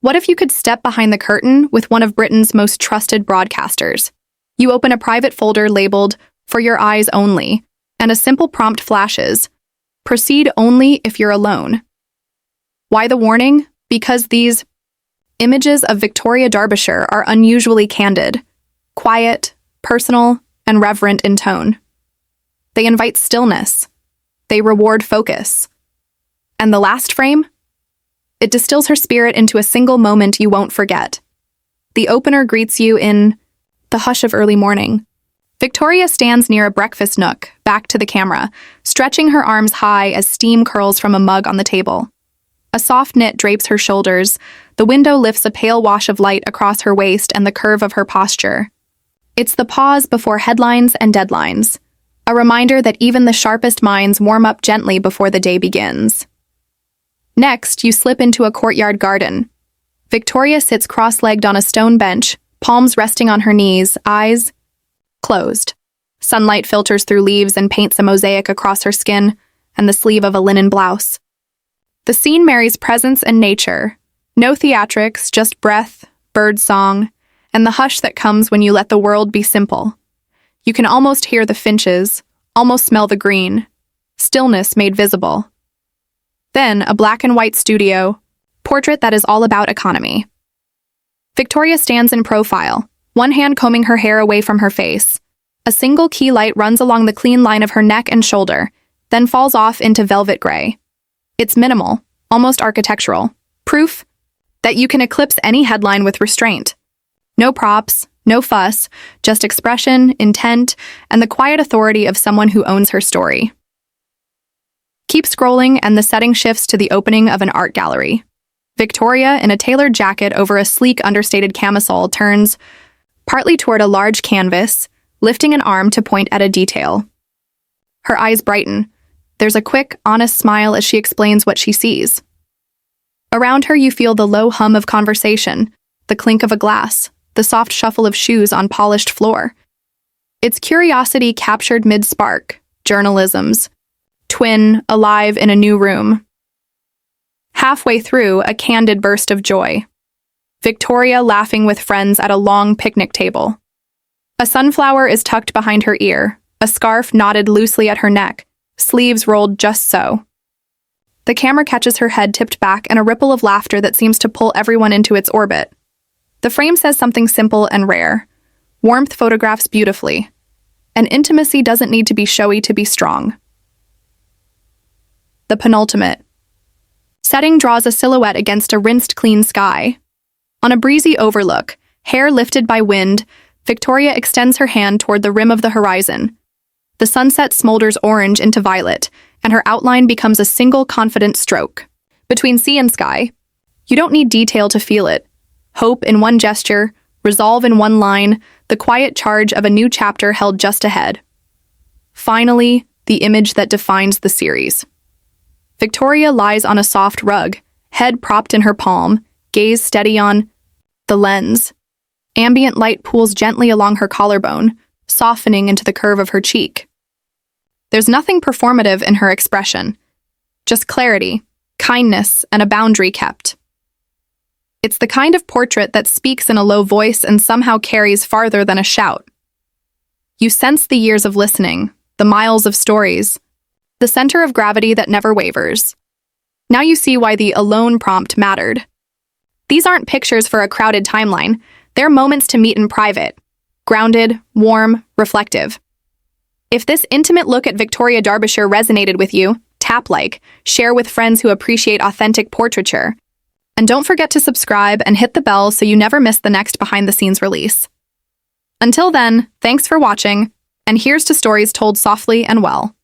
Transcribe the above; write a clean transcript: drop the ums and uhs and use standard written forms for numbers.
What if you could step behind the curtain with one of Britain's most trusted broadcasters? You open a private folder labeled "For Your Eyes Only," and a simple prompt flashes: "Proceed only if you're alone." Why the warning? Because these images of Victoria, Derbyshire are unusually candid, quiet, personal, and reverent in tone. They invite stillness. They reward focus. And the last frame? It distills her spirit into a single moment you won't forget. The opener greets you in the hush of early morning. Victoria stands near a breakfast nook, back to the camera, stretching her arms high as steam curls from a mug on the table. A soft knit drapes her shoulders. The window lifts a pale wash of light across her waist and the curve of her posture. It's the pause before headlines and deadlines, a reminder that even the sharpest minds warm up gently before the day begins. Next, you slip into a courtyard garden. Victoria sits cross-legged on a stone bench, palms resting on her knees, eyes closed. Sunlight filters through leaves and paints a mosaic across her skin and the sleeve of a linen blouse. The scene marries presence and nature. No theatrics, just breath, bird song, and the hush that comes when you let the world be simple. You can almost hear the finches, almost smell the green. Stillness made visible. Then, a black and white studio, portrait that is all about economy. Victoria stands in profile, one hand combing her hair away from her face. A single key light runs along the clean line of her neck and shoulder, then falls off into velvet gray. It's minimal, almost architectural, proof that you can eclipse any headline with restraint. No props, no fuss, just expression, intent, and the quiet authority of someone who owns her story. Keep scrolling and the setting shifts to the opening of an art gallery. Victoria, in a tailored jacket over a sleek, understated camisole, turns partly toward a large canvas, lifting an arm to point at a detail. Her eyes brighten. There's a quick, honest smile as she explains what she sees. Around her, you feel the low hum of conversation, the clink of a glass, the soft shuffle of shoes on polished floor. It's curiosity captured mid-spark, journalism's twin alive in a new room. Halfway through, a candid burst of joy. Victoria laughing with friends at a long picnic table. A sunflower is tucked behind her ear, a scarf knotted loosely at her neck, sleeves rolled just so. The camera catches her head tipped back and a ripple of laughter that seems to pull everyone into its orbit. The frame says something simple and rare. Warmth photographs beautifully. And intimacy doesn't need to be showy to be strong. The penultimate. Setting draws a silhouette against a rinsed clean sky. On a breezy overlook, hair lifted by wind, Victoria extends her hand toward the rim of the horizon. The sunset smolders orange into violet, and her outline becomes a single confident stroke. Between sea and sky, you don't need detail to feel it. Hope in one gesture, resolve in one line, the quiet charge of a new chapter held just ahead. Finally, the image that defines the series. Victoria lies on a soft rug, head propped in her palm, gaze steady on the lens. Ambient light pools gently along her collarbone, softening into the curve of her cheek. There's nothing performative in her expression, just clarity, kindness, and a boundary kept. It's the kind of portrait that speaks in a low voice and somehow carries farther than a shout. You sense the years of listening, the miles of stories, the center of gravity that never wavers. Now you see why the alone prompt mattered. These aren't pictures for a crowded timeline. They're moments to meet in private, grounded, warm, reflective. If this intimate look at Victoria, Derbyshire resonated with you, tap like, share with friends who appreciate authentic portraiture. And don't forget to subscribe and hit the bell so you never miss the next behind-the-scenes release. Until then, thanks for watching, and here's to stories told softly and well.